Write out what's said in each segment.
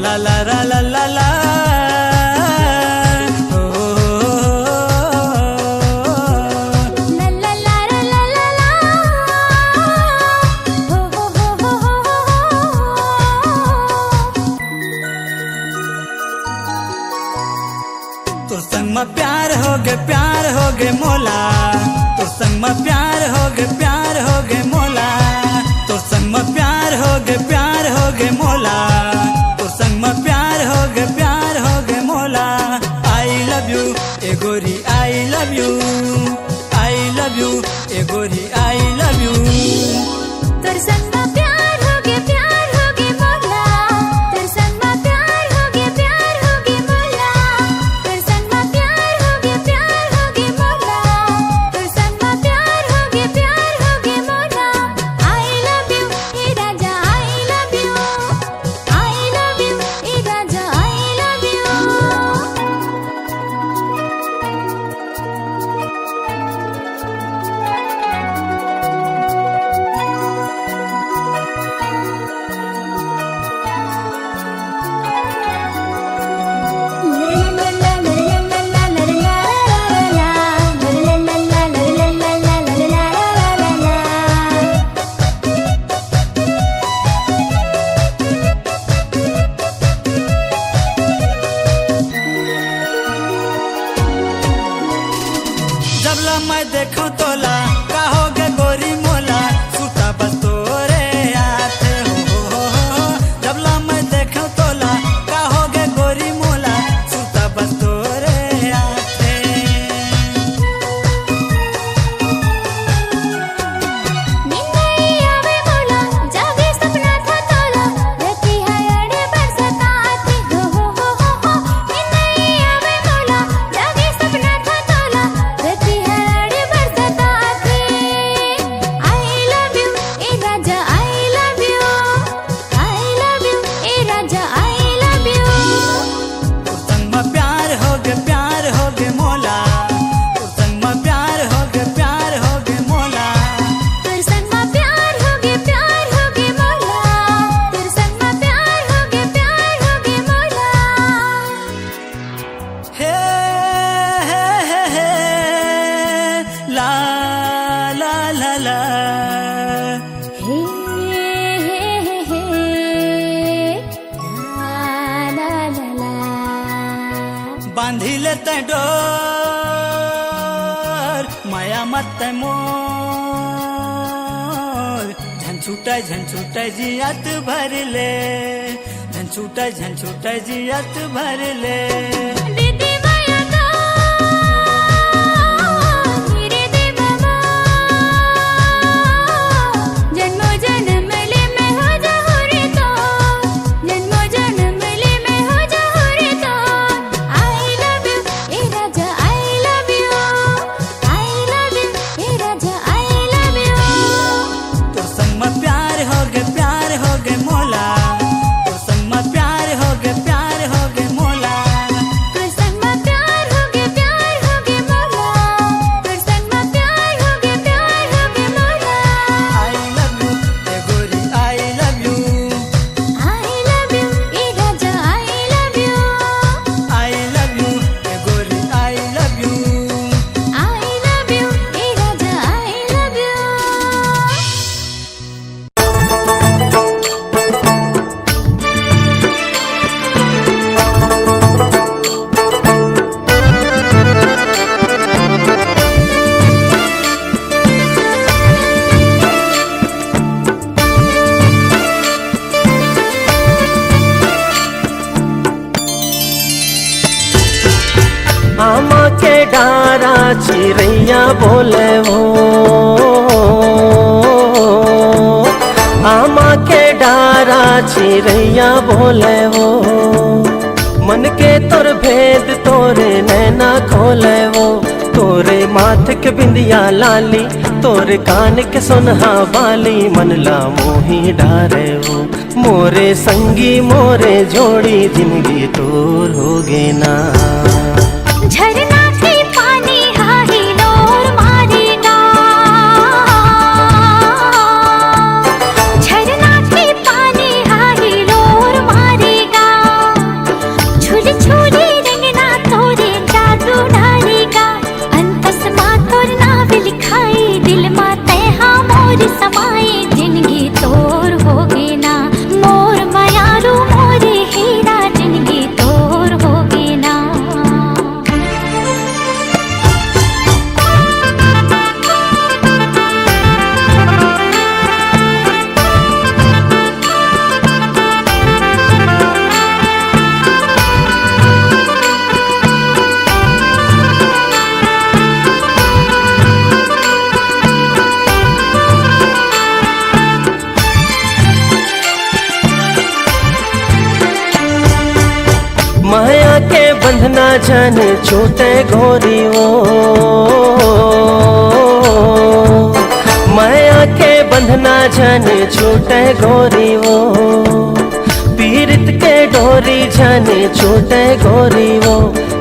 ला ला ला ला ला ला तो संग में प्यार हो गे मोला, तो संग में प्यार हो गे मोला, तो संग में प्यार हो गे मोला, तो संग में प्यार हो गे मोला। आई लव यू ए गोरी, I love you, I love you ए गोरी, आई लव यू। तोर संग में प्यार हो गे मोला, तोर संग में प्यार हो गे मोला, तोर संग में प्यार हो गे मोला, तोर संग में प्यार हो गे मोला। आई लव यू ए राजा, I love you, I love you ए राजा, आई लव यू। जब ला मैं देखूं तोला कहोगे गोरी मोला, सूता बस तोरे आते हो। जब ला मैं देखूं तोला कहोगे गोरी मोला, सूता बस तोरे आते। निन्नई आवे मोला, जागे सपना था तोला, रहती है अड़े बरसताती हो। निन्नई आवे मोला, जागे सपना था तोला, रहती है अड़े बरसताती। आई लव यू ए राजा, I love you, I love you ए राजा, आई लव यू। तो संग में प्यार हो गे मोला, तो संग में प्यार हो गे मोला। तोर संग में प्यार हो गे मोला, तोर संग में प्यार हो गे मोला। हे ला ला ला ला हे ला ला ला। बांधी लेते डोर माया मत मोर, झन छूटे जियत भर ले, झन छूटे जियत भर ले। दीदी माया तो मेरे देवा जन्मों जन्म ले मैं हो जाऊं रे तो, जन्मों जन्म ले मैं हो जाऊं रे तो। आई लव यू ए राजा, I love you, I love you ए राजा, आई लव यू। तो संग में प्यार हो गे मोला, तो संग में प्यार हो गे मोला। तोर संग में प्यार हो गे मोला, तोर संग में प्यार हो गे मोला। आई लव यू ए गोरी, I love you, I love you ए राजा, I love you, I love you ए गोरी, I love you. I love you ए राजा, आई लव यू। आमा के डारा चिड़ैया बोले वो, आमा के डारा चिड़ैया बोले वो। मन के तोर भेद तोरे नैना खोले वो, तोरे माथ के बिंदिया लाली, तोरे कान के सुनहा बाली। मन ला मोही डारे वो, मोरे संगी मोरे जोड़ी, जिंदगी तोर हो गे ना। झरना के पानी हाही लोर मारेगा, झरना के पानी हाही लोर मारेगा। बंधना जन छूटे गोरी वो, माया के बंधना जन छूटे गोरी वो, पीरित के डोरी जन छूटे गोरी वो।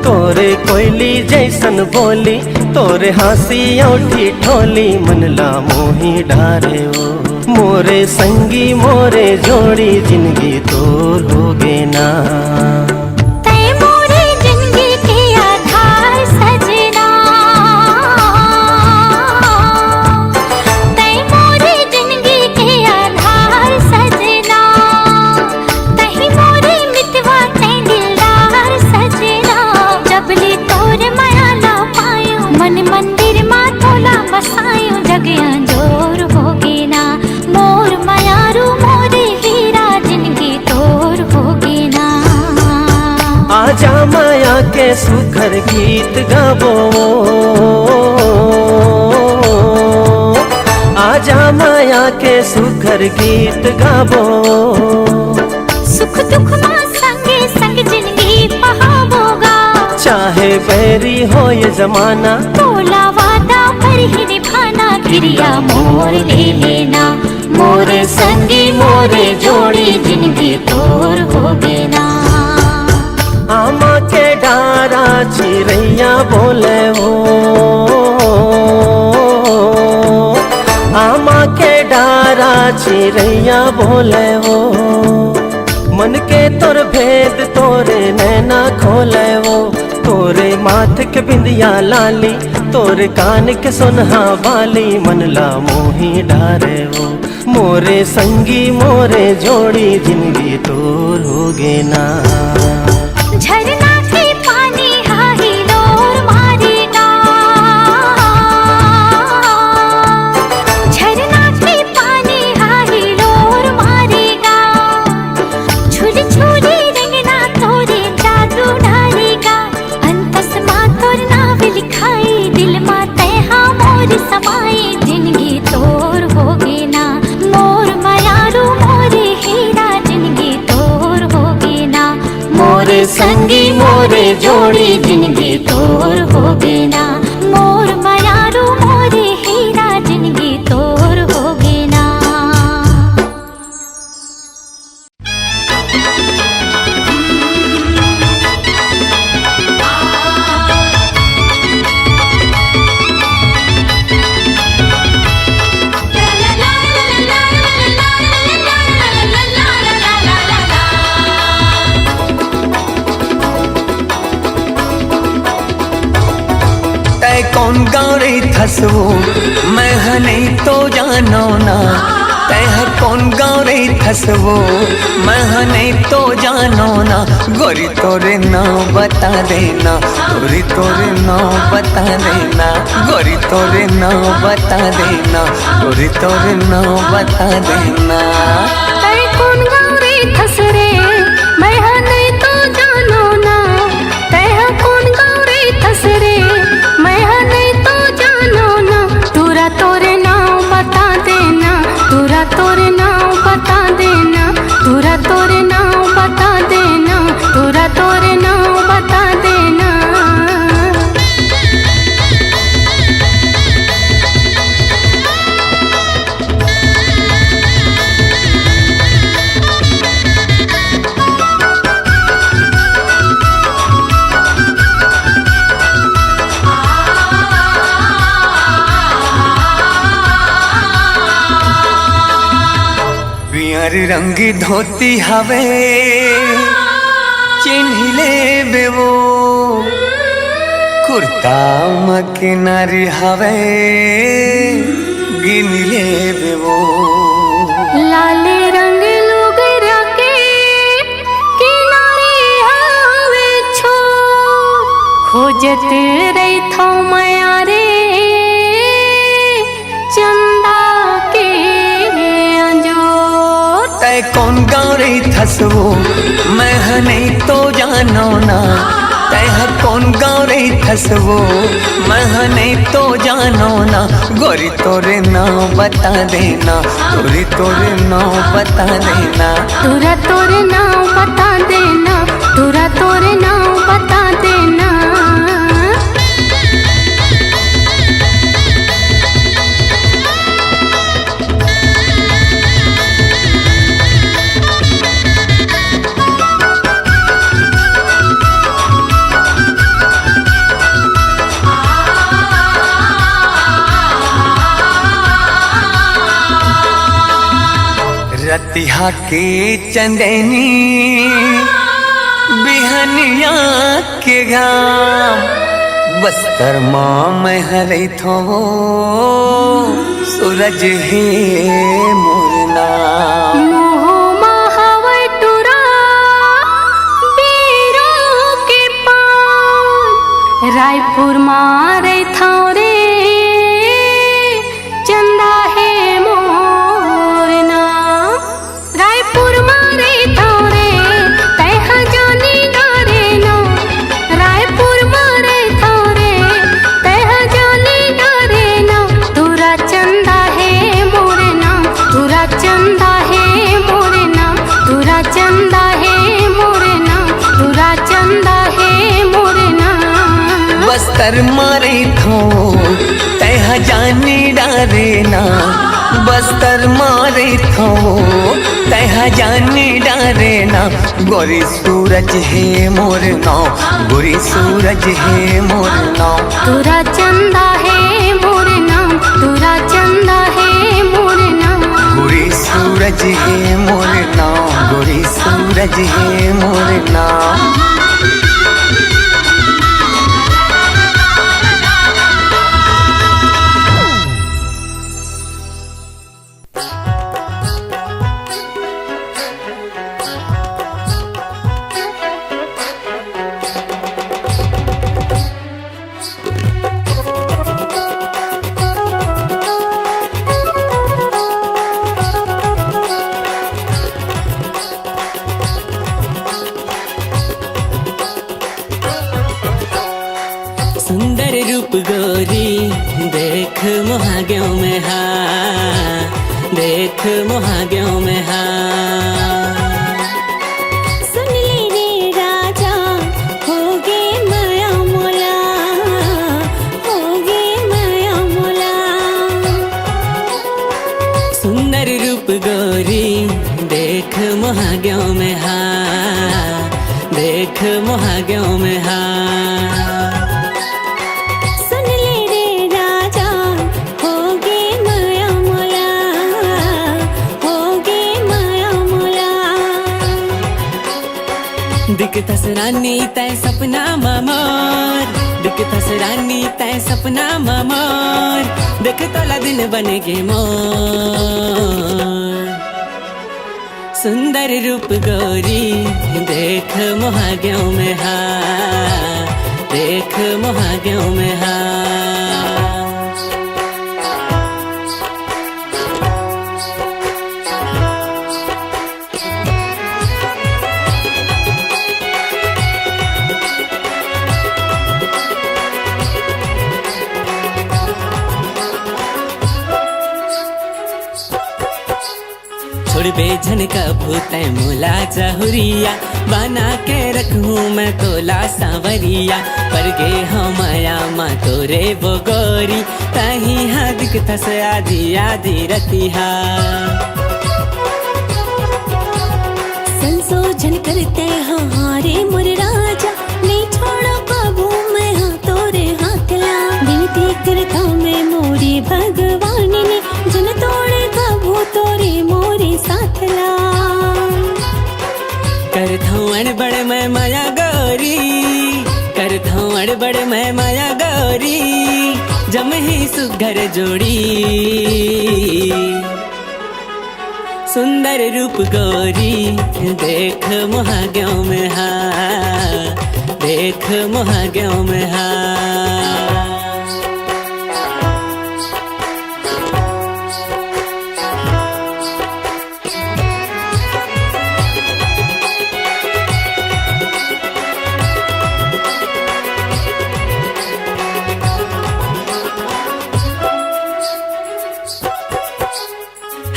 तोरे कोयली जैसन बोली, तोरे हंसी औठी ठोली, मनला मोही डारे वो। मोरे संगी मोरे जोड़ी जिंदगी तोर होगे ना। तै मोरे जिंदगी के आधार सजना, तै मोरे जिंदगी के आधार सजना, तही मोरे मितवा तै दिलदार सजना। जबली तोर माया ना पायो, मन मंदिर मा तोला बसायो, जगया जोर होगे ना। मोर मायारू मोरे हीरा जिंदगी तोर होगे ना। आजा माया के सुखर गीत गाबो, आजा माया के सुखर गीत गाबो। सुख दुख मा संगे संग जिंदगी बहावोगा, चाहे बैरी हो ये जमाना, तोला वादा पर ही निभाना। क्रिया मोर ले लेना, मोरे संगी मोरे जोड़ी जिंदगी तोर होगे ना। आमा के डारा चिड़ैया बोले हो, आमा के डारा चिड़ैया बोले हो। मन के तोर भेद तोरे नैना खोले हो, तोरे माथ के बिंदिया लाली, तोरे कान के सुनहा बाली, मनला मोही डारे हो। मोरे संगी मोरे जोड़ी जिंदगी तोर होगे ना। झरना के पानी हाही लोर मारेगा, झरना के पानी हाही लोर मारेगा। झूल झूले रंगना तोरे जादू डालेगा, अंतस मा तोर नाव लिखाई, दिल मा तैहा मोर समाई, जिंदगी तोर होगे ना। मोर मायारू मोरे हीरा जिंदगी तोर होगे ना। मोरे संगी मोरे जोड़ी जिंदगी तोर होगे ना। मोर मायारू मोरे हीरा जिंदगी तोर होगे ना। तै कौन गौरी थसवो, मैं नहीं तो जानो ना। तै कौन गौरी थसवो, मैं नहीं तो जानो ना। गोरी तोरे नाम बता देना, गोरी तोरे नाम बता देना, गोरी तोरे नाम बता देना, गोरी तोरे नाम बता देना। तै कौन गौरी थसरे, मैं नहीं तो जानो ना। तै कौन गौरी थसरे, मैं नहीं तो जानो ना। तोरा तोरे नाम बता देना, तोरा तोरे नाम बता देना, तोरा तोरे नाम बता देना, तोरा तोरे नाम बता देना। पियर रंगी धोती हवे चिन्हिले बेवो, कुर्ता मकिनारी हवे गिनले बेवो। लाले रंग लोग रके किनारे आवे छो, खोजत रही थो माया रे चंदा के अंजोर। तै कौन गौरी थसवो, मैं नहीं तो जानो ना। तै कौन गौरी थसवो, मैं नहीं तो जानो ना। गोरी तोरे नाम बता देना, गोरी तोरे नाम बता देना, तोरा तोरे नाम बता देना, तोरा तोरे नाम बता देना। देखा के चंदनी बिहनिया के घाम बस्तर माँ में हरे थो सूरज है मोर नाम। मोह महावटुरा बीरों के पान रायपुर मारे था रे चंदा है मोर नाम। रायपुर मारे था रे तह जानी गारे ना। रायपुर मारे था रे तह जानी गारे ना। तुरा चंदा है मोर नाम। तुरा चंदा है मोर नाम। तुरा चंदा है मोर नाम। तुरा चंदा है मोर नाम। बस्तर मारे थो तह जानी डारे ना। बस्तर मारे थो तह जानी डारे ना। गोरी सूरज है मोर नाव। गोरी सूरज है मोर नाव। तुरा चंदा है मोर नाम। तुरा चंदा है मोर नाम। गोरी सूरज है मोर नाव। गोरी सूरज है मोर नाव। सुंदर रूप गोरी देख मोहाग्यों में हा। देख मोहाग्यों में हा। सुन ले रे राजा होगे माया मोला। होगे माया मोला। सुंदर रूप गोरी देख मोहाग्यों में हा। देख मोहाग्यों में हा। सुन ले रे राजा होगे माया मोला। होगे माया मोला। दिखतस रानी तय सपना ममोर। दिखतस रानी तय सपना ममोर। देख तोला दिन बनेगे मोर। सुंदर रूप गोरी देख मोहाग्यों में हा। देख मोहाग्यों में हा। छोड़ बेझन का भूत मोला जहुरिया। बना के रखूं मैं तोला सांवरिया। पर गे हम माया माँ तोरे वो गोरी। तही हा दिखतस आधी आधी रतिहा। संशोधन करते हारे मोर राजा। नहीं छोड़ो काबू में हाँ तोरे हाथ ला। विनती करता मैं मोरी भगवान ने जन तोड़े काबू तोरे मोरे साथ ला। करथौं अड़बड़ मैं माया गौरी। करथौं अड़बड़ मैं माया गौरी। जम ही सुघर जोड़ी। सुंदर रूप गोरी देख मोहाग्यों में हा। देख मोहाग्यों में हा।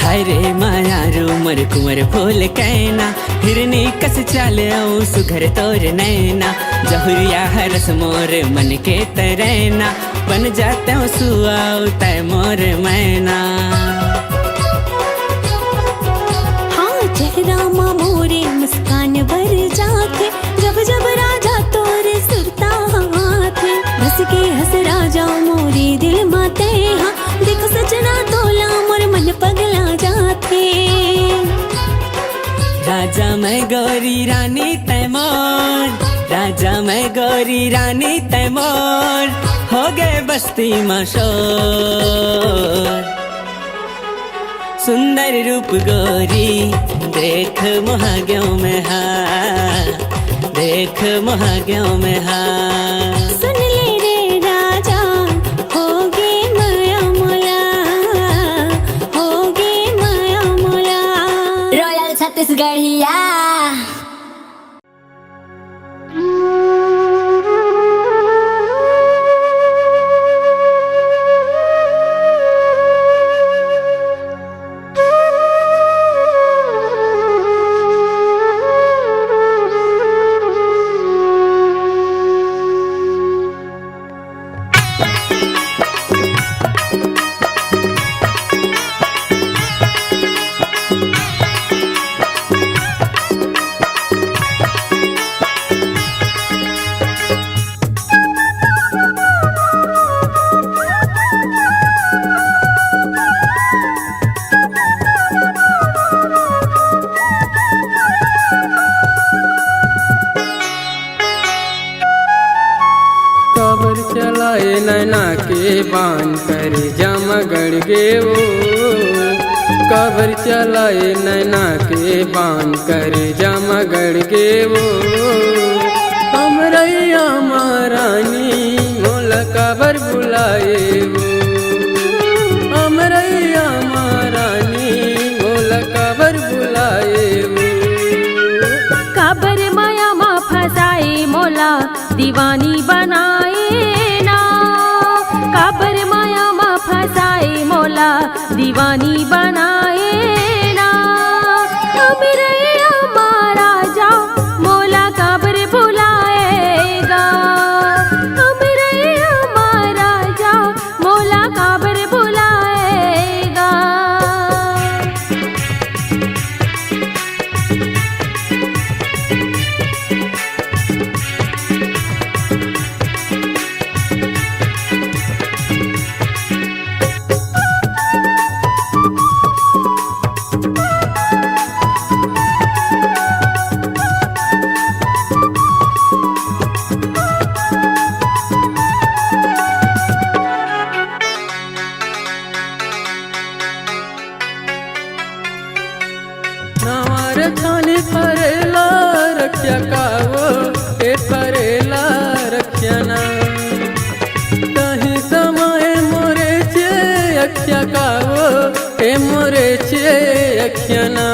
हाय रे माया रूमर कुंवर फूल कैना। फिरनी कस चाल आऊं सुघर तोर नैना। जहुरिया हरस मोर मन के तरैना। बन जाता हूँ सुआऊ तय मोर मैना। हाँ चेहरा माँ मोरे मुस्कान भर जाके। जब जब राजा तोरे सुरता हाथ। बस के हंस राजा मोरे दिल माते हाँ। देखो सजना तोला मोर मन पगला जाते। राजा मैं गौरी रानी तैमूर, राजा मैं गौरी रानी तैमूर, हो गए बस्ती में शोर। सुंदर रूप गोरी देख मोहाग्यों में हा, देख मोहाग्यों में हा। सुन ले रे राजा होगे माया मोला, होगे माया मोला। रॉयल छत्तीसगढ़िया। कबर चलाए नैना के बान कर जमगढ़ गे वो, कबर चलाए नैना के बान कर जमगढ़ गे वो। हमरैया महारानी मोल कबर बुलाए वो, हमरैया महारानी मोल कबर बुलाए वो। काबर माया मा फसाए मोला दीवानी बनाए ना, काबर माया मा फसाए मोला दीवानी बनाए ना। हमरे महाराजा मोला काबर बुलाएगा, हमरे महाराजा मोला काबर बुलाएगा। नवार छानी फरेला रक्षा कावो ए फरेला रक्षना। कहीं समय मोरे छे अक्षा कावो ए मोरे छे अक्षना।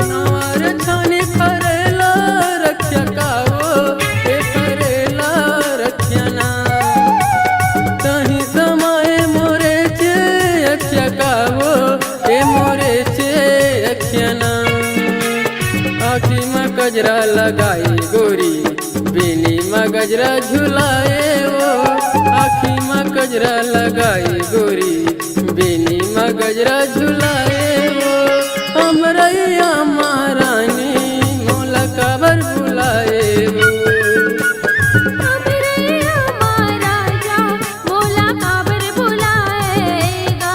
नवार छानी फरेला रक्षा कावो ए फरेला रक्षना। कहीं समय मोरे छे अक्षकावो ए मोरे छे अक्षना। आँखी में गजरा लगाई गोरी बेनी में गजरा झुलाए वो, आँखी में गजरा लगाई गोरी बेनी में गजरा झुलाए वो। हमरैया महारानी मोला कबर बुलाए वो। महाराजा मोला काबर बुलाएगा।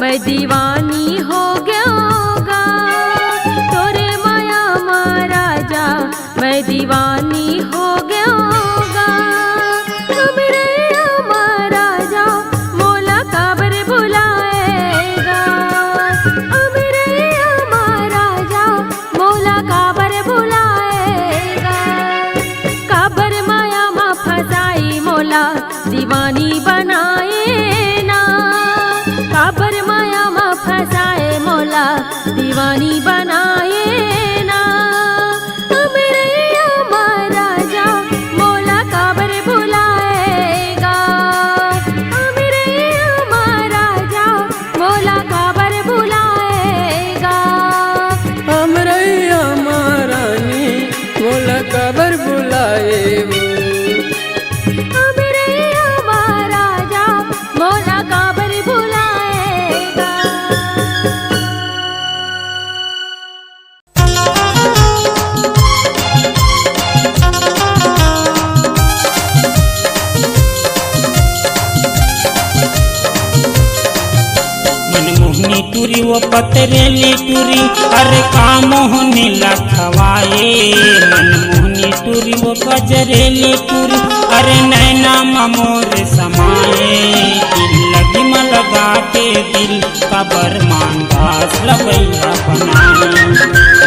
मैं दीवानी हो गयागा तोरे माया महाराजा मैं दीवानी हो गयागा हमरे महाराजा मोला काबर बुलाएगा हमरे महाराजा मोला काबर बुलाएगा काबर माया मा फसाई मोला दीवानी बनाए ना काबर माया मा फसाए मोला दीवानी बनाए ना हमरे महाराजा मोला काबर बुलाएगा हमरे महाराजा मोला काबर बुलाएगा हमरैया महारानी मोला काबर बुलाए वो हमरे महाराजा मोला काबर बुलाएगा मनमोहनी टूरी वो पतरेली टूरी अरे का मोहनी लखवाए मनमोहनी टूरी वो गजरेली टूरी अरे नैना मोर समाए दिल लगी में लगा के दिल कबर मांगास लबैया बनाए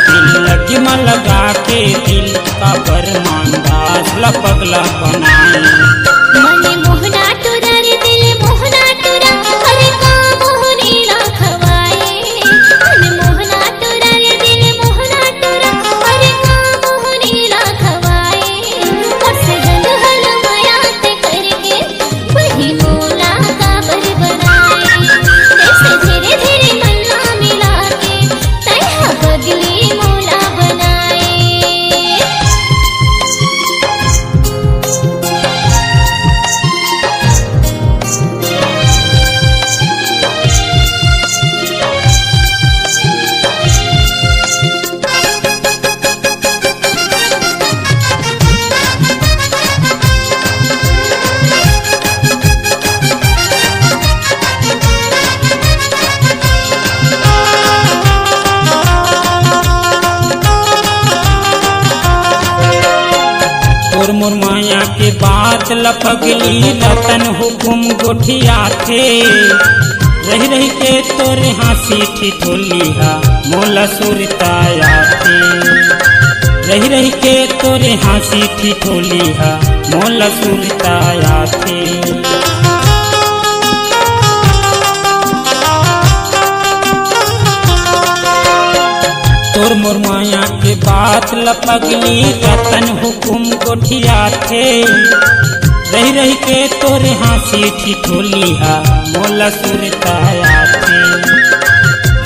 दिल लगी में लगा के दिल कबर मांगास लपगला बनाए मने मोहना टुरा रे दिल मोहना टुरा अरे का मोहनी लाखवाए मने मोहना टुरा रे दिल मोहना टुरा अरे का मोहनी लाखवाए और से गल हल मायात करके वही मोला काबर बनाए ऐसे धीरे धीरे मन्ना मिला के तैहा बदली मोला बनाए तोर मोर माया के बात लपगली रतन हुकुम गोठिया थे रही रही के तोरे हंसी ठिठोलिया मोला सुरताया थे रही रही के तोरे हंसी ठिठोलिया मोला सुरताया थे तोर मोर माया के बात लपगली रतन हुकुम गोठिया थे रही रही के तोरे हंसी ठिठोलिया मोला सुरताया थे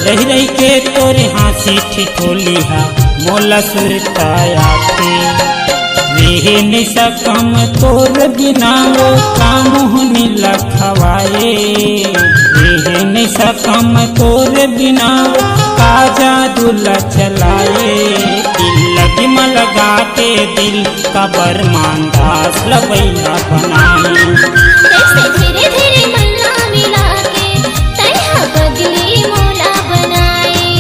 रही रही के तोरे हंसी ठिठोलिया मोला सुरताया थे रहे न सकम तोर बिना वो काम होने लखवाए रहे न सकम तोर बिना का जादू चलाए दिल लगी में लगा के दिल कबर मांगास लबैया बनाए ऐसे धीरे धीरे मन्ना मिला के तैहा बदली मोला बनाए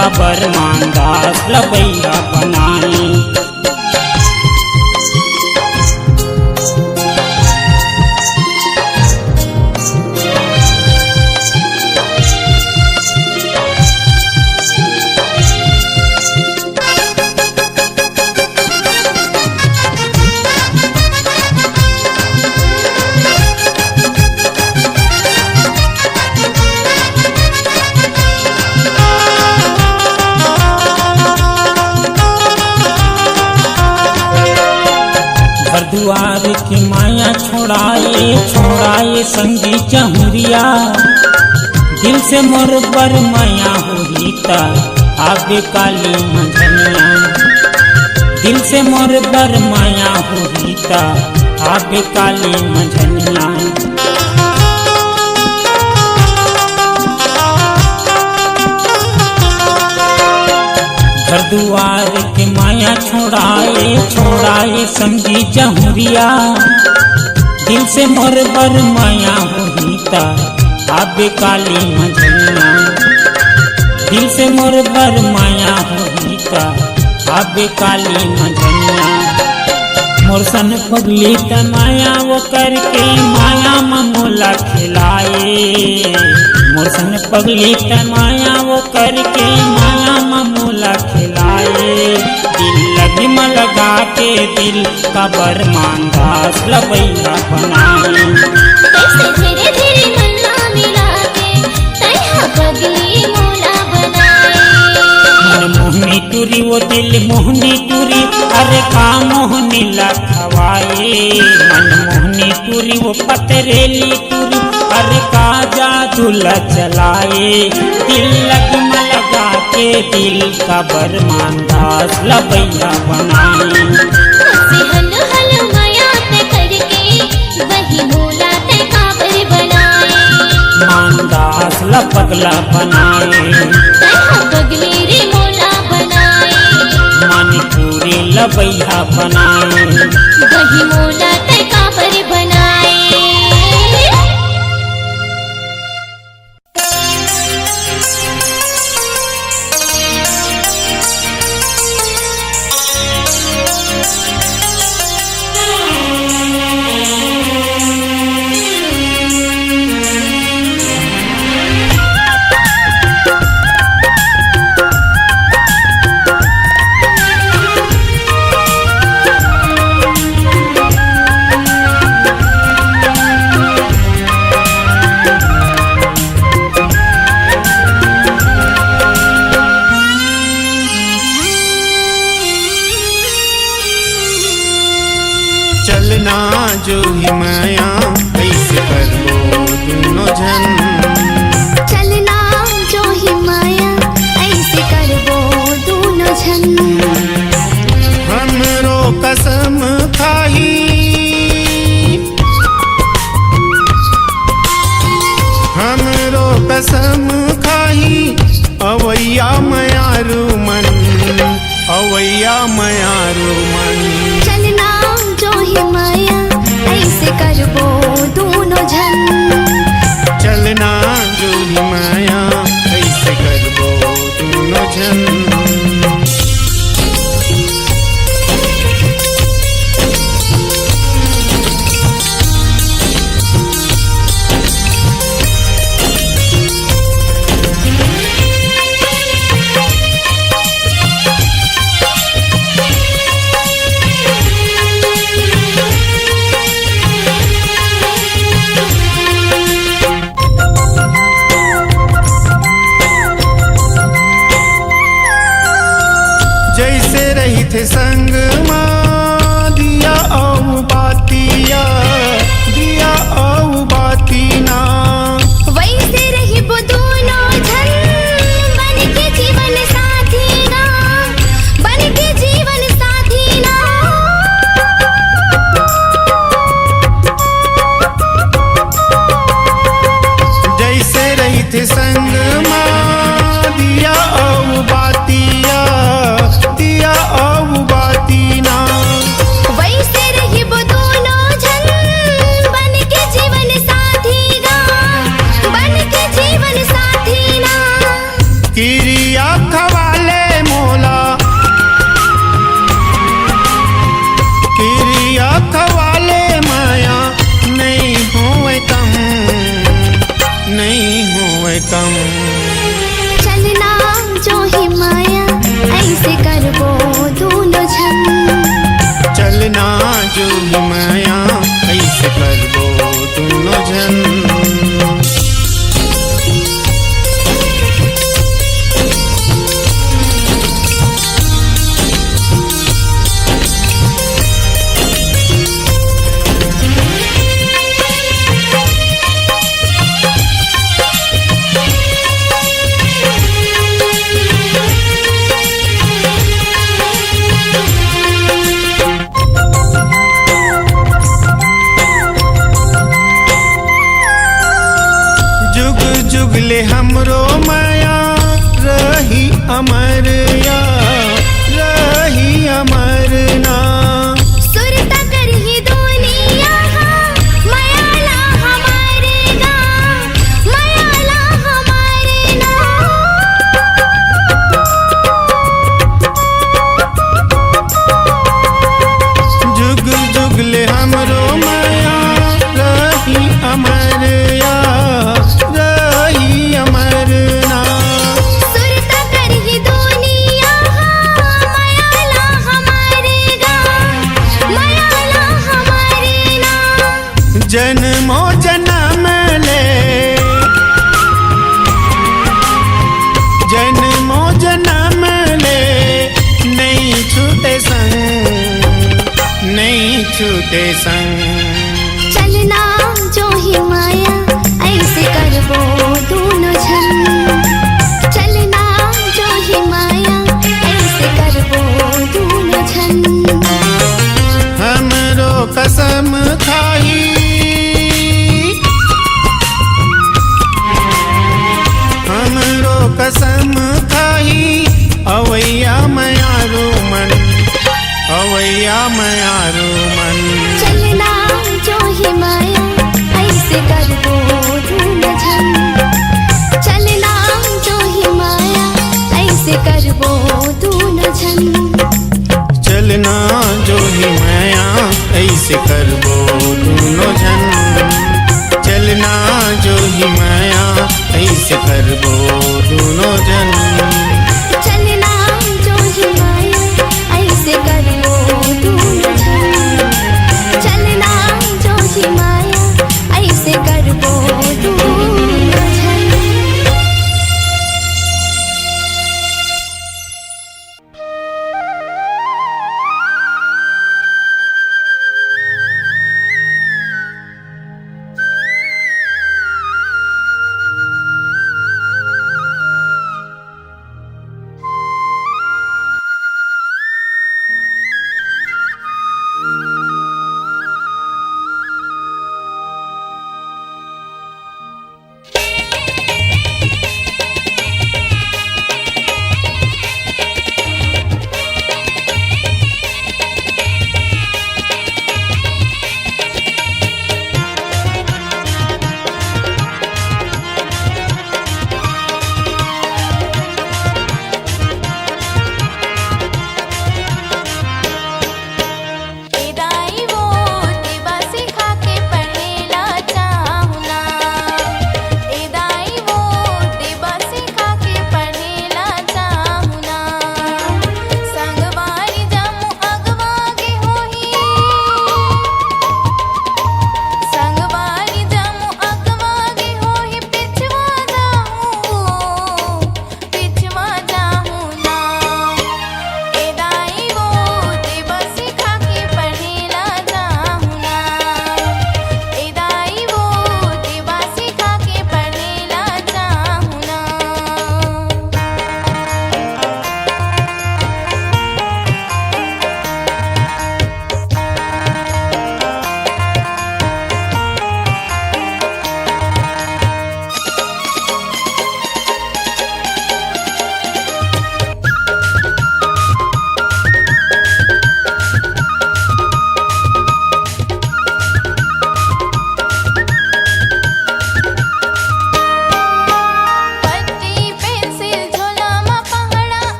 कबर मानदास लबैया बनाई। दुआर की माया छोड़ाए छोड़ाए संगी चहुरिया, दिल से मोर बर माया हुई ता आबे काली मंझनिया। दिल से मोर बर माया हुई ता आबे काली मंझनिया। घर दुआर के माया छोड़ाए छोड़ाए समझी जहुरिया, दिल से मोर बर माया हुई ता आबे काली मंझनिया। दिल से मोर बर माया हुई ता आबे काली मंझनिया। मोर सन पगली त माया वो करके माया मोला खिलाए। मोर सन पगली त माया वो करके माया मोला खिलाए। दिल लगी म लगा के दिल कबर मानदास लबैया बनाए। कैसे धीरे धीरे मन्ना मिला के तैहा पगली मोला बनाए। मन मोहनी टूरी वो दिल मोहनी टूरी, अरे का मोहनी लखवाए। मन मोहनी टूरी वो पतरेली टूरी, अरे का जादू चलाए। दिल लगम लगा के दिल कबर मानदास लबैया बनाए। हंसी हल हल माया ते करके वही मोला ते काबर बनाए। मानदास लपगला बनाए। तैहा पगली रे मोला बनाए। मणिपुरी लबैया बनाए। वही मोला ते काबर बनाए। चलना जो ही माया ऐसे करबो दुनो जन। चलना जो ही माया ऐसे करबो दोनों जन। हमरो कसम खाही हमरो कसम खाही अवैया मयारू मन अवैया मयारू मन। चलना जो ही माया ऐसे करबो दोनों जन। चलना जो ही माया ऐसे करबो दोनों जन। जैसे रही थे संग माँ दिया औ बातिया दिया औ बातीना। वैसे रही वो दोनों जन बन के जीवन साथी ना। बन के जीवन साथी ना। जैसे रही थे संग माँ दिया औ बातिया दिया औ बातीना। जो ही माया ऐसे करबो दोनों जन। जुग जुगले हमरो माया रही अमर या रही अमर ना। सुरता करही दुनिया मयाला हमारे गा, मयाला हमारे ना। जुग जुगले हमरो माया रही अमर या रही अमर ना। सुरता करही दुनिया मयाला हमारे गा, मयाला हमारे ना। जन्मो जन्म ले जन्मो जन्म ले नहीं छूटे संग, नहीं छूटे संग। चलना जो ही माया ऐसे करबो दोनों जन। चलना जो ही माया ऐसे करबो दोनों जन। हमरो कसम खाही, हमरो कसम खाही अवैया मयारो मन, अवैया मयारो मन। चलना जो ही माया ऐसे करबो दोनों जन। चलना जो ही माया ऐसे करबो दोनों जन। चलना जो ही माया ऐसे करबो दोनों जन। चलना जो ही माया ऐसे करबो दोनों जन। चलना जो ही माया ऐसे करबो दोनों जन। चलना जो ही माया ऐसे करबो दोनों जन।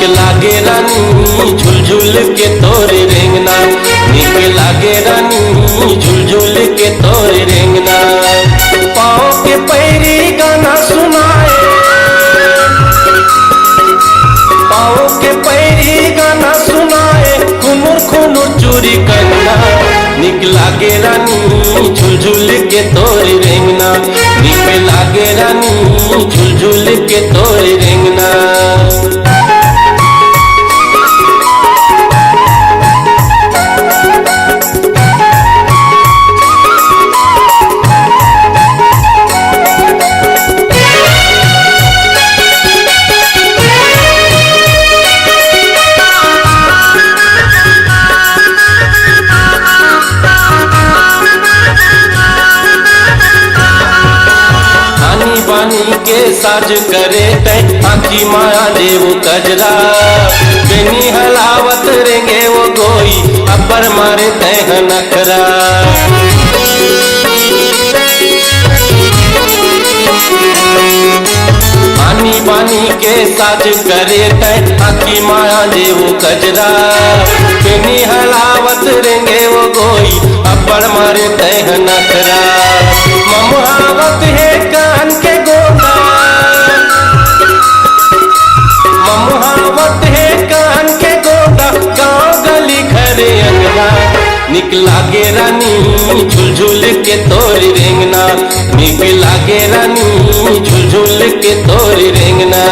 लागे रानी झुलझुल के तोरे रेंगना, निक लागे रानी झुलझुल के तोरे रेंगना। पाँव के पैरी गाना सुनाए, पाँव के पैरी गाना सुनाए, खुनुर खुनुर चूरी कंगना। निक लागे रानी झुलझुल के तोरे रेंगना, निक लागे रानी झुलझुल के तोरे रेंगना। के साज करे तै आखी माया देव कजरा, बेनी हलावत रेंगे वो गोई अब्बर मारे तै नखरा। आनी बानी के साज करे तै आखी माया देव कजरा, बेनी हलावत रेंगे वो गोई अब्बर मारे तै नखरा। ममुहावत है कान के गोदा, ममुहावत है कान के गोदा, गाँव गली घरे अंगना। निक लागे रानी झुलझुल के तोरे रेंगना, निक लागे रानी झुलझुल के तोरे रेंगना।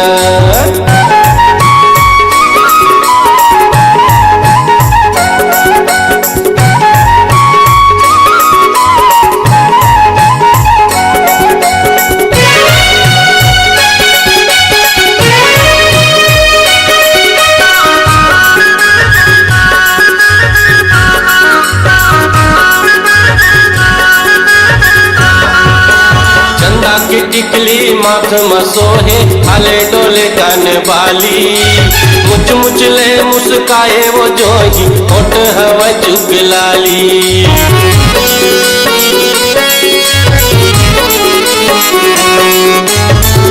के टिकली माथ मसोहे, हाले डोले कान बाली, मुच मुच ले मुस्काए वो जोगी, होठ हवा चुगलाली।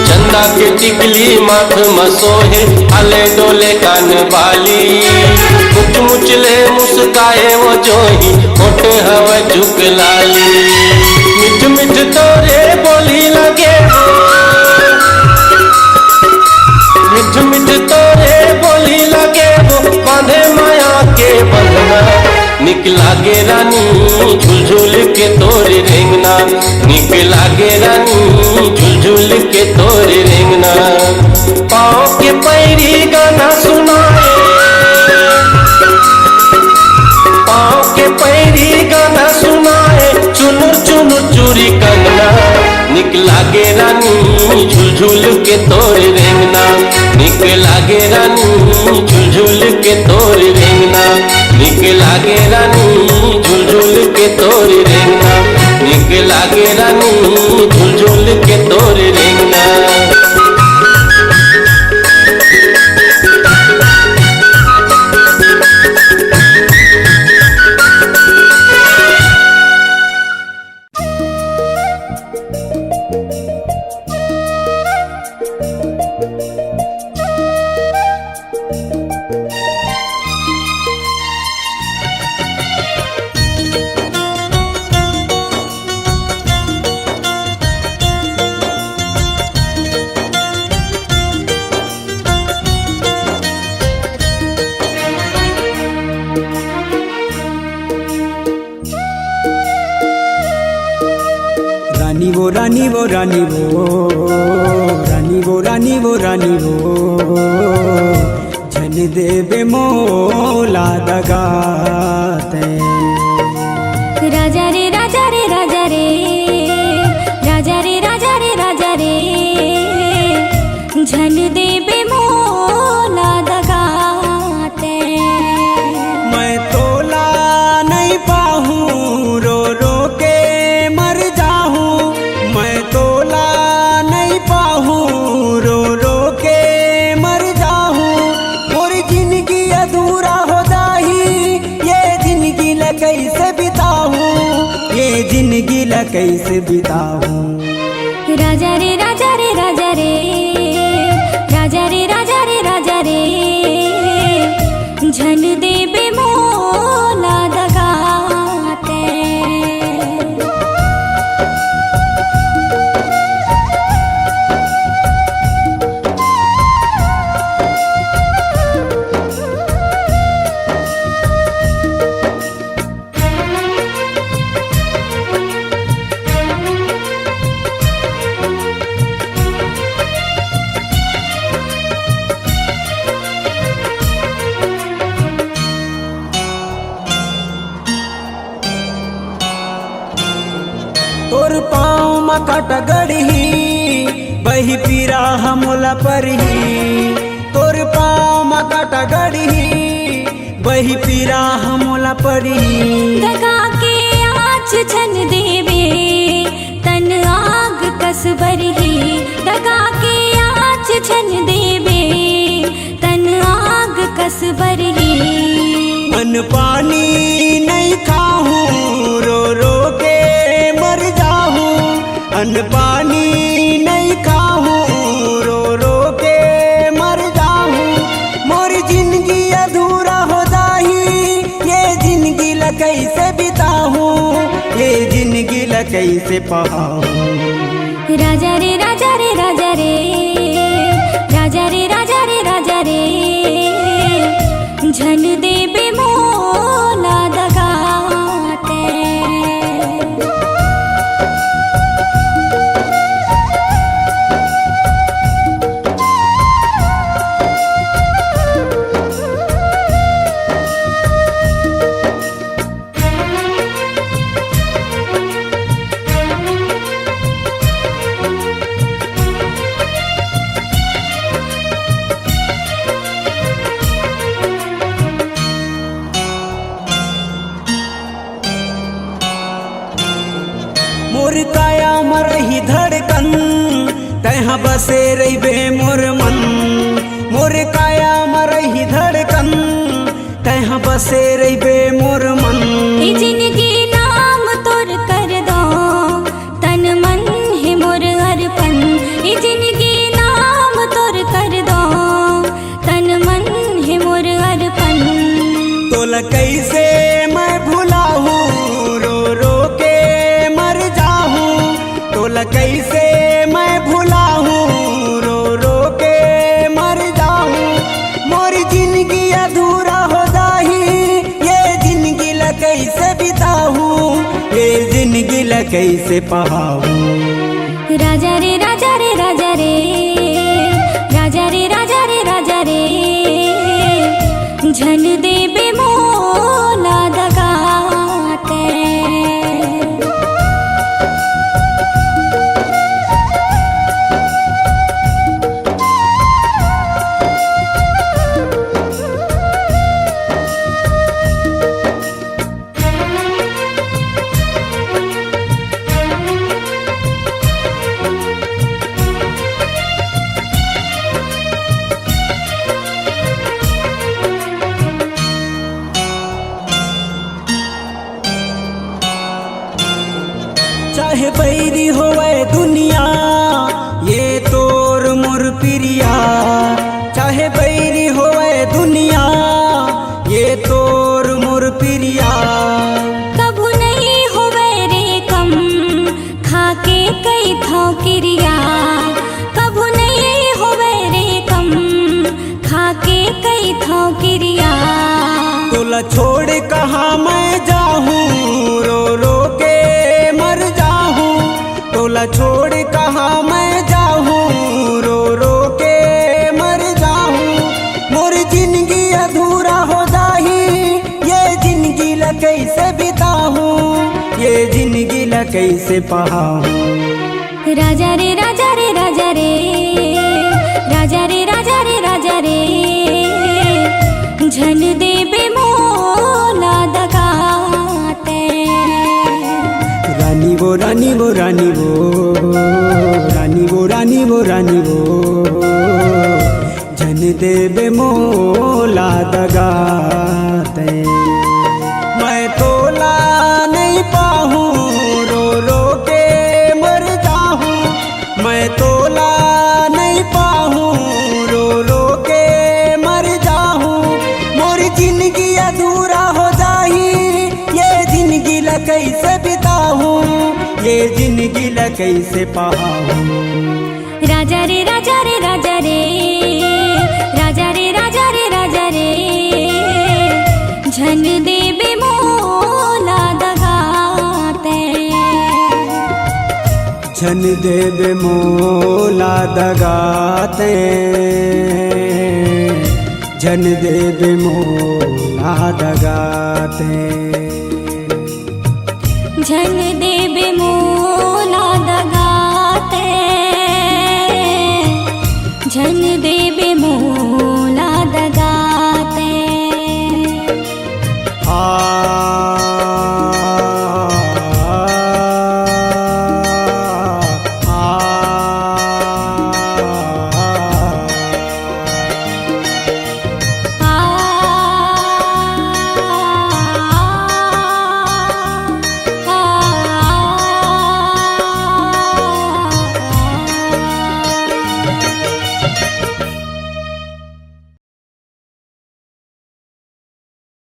चंदा के टिकली माथ मसोहे, हाले डोले कान बाली, मुच मुच ले मुस्काए वो जोगी, होठ हवा चुगलाली। मिठ मिठ तोरे बोली लगे वो, मिठ मिठ तोरे बोली लगे वो, बांधे माया के बंधना। निक लागे रानी झुलझुल के तोरे रेंगना, निक लागे रानी झुलझुल के तोरे रेंगना। पाँव के पैरी गाना सुनाए, पाँव के पैरी गाना सुनाए, चुनुर चुनुर चूरी कंगना। निक लागे रानी झुलझुल के तोरे रेंगना, निक लागे रानी झुलझुल के तोरे रेंगना, निक लागे रानी झुलझुल के तोरे रेंगना, निक लागे रानी झुलझुल के तोरे रेंगना। रानी वो रानी वो रानी वो रानी वो रानी वो रानी वो झन देवे मोला दगाते। राजा रे राजा रे राजा रे राजा रे राजा रे राजा रे झन देवे मोला दगाते। मैं तोला नहीं पाहूँ रो रो के मर कैसे बिताऊं। राजा रे राजा रे राजा रे राजा रे राजा रे राजा रे झन देबे मोला दगाते। तोर पाँव मकट गढ़ी बही पीरा हमला परही। तोर पाँव मकट गढ़ी बही पीरा हमला परही। दगा के आँच छन देबे तन आग कस बरही। दगा के आँच छन देबे तन आग कस बरही। अन्न पानी नहीं खाऊं रो रो के मर जाऊं। अन्न पानी नहीं खाऊं रो रो के मर जाऊं। मोर जिंदगी अधूरा हो जाही ये जिंदगी ल कैसे बिताऊं। ये जिंदगी ल कैसे पाऊं। राजा रे राजा रे राजा रे राजा रे राजा रे राजा रे झन देबे मोला दगाते। मोर काया मरही धड़कन तहाँ बसे रहिबे मोर मन। मोर काया मरही धड़कन तहाँ बसे रहिबे मोर मन। ए जिंदगी नाम तोर कर दो तन मन है मोर अर्पण। ए जिंदगी नाम तोर कर दो तन मन है मोर अर्पण। तोला कैसे मैं भुलाऊं रो रो के मर जाऊं। तोला कैसे मैं भुलाऊं रो रो के मर जाऊं। मोर जिंदगी अधूरा हो जाही ये जिंदगी ल कैसे बिताऊं। ये जिंदगी ल कैसे पाऊं। राजा रे राजा रे राजा रे राजा रे राजा रे राजा रे झन देबे मोला दगाते। चाहे बैरी होवे दुनिया ये तोर मोर प्रिया। चाहे बैरी होवे दुनिया ये तोर मोर प्रिया। कभू नहीं होवे रे कम खाके कई थाव क्रिया। कभू नहीं होवे रे कम खाके कई थाव क्रिया। तोला छोड़ कहाँ मैं जाऊं रो रो के मर जाऊं। तोला छोड़ कहाँ मैं जाऊं रो रो के मर जाऊं। मोर जिंदगी अधूरा हो जाही ये जिंदगी ल कैसे बिताऊं। ये जिंदगी ल कैसे पाऊं। राजा रे राजा रे राजा रे राजा रे राजा रे राजा रे झन देबे मोला दगाते। रानी वो रानी वो रानी वो रानी वो रानी वो रानी वो झन देबे मोला दगाते। मैं तोला नहीं पाऊं रो रो के दिल कैसे पाहू। राजा रे राजा रे राजा रे राजा रे राजा रे राजा रे झन देबे मोला दगाते झन देबे मोला दगाते झन देबे मोला दगाते झन देबे मोला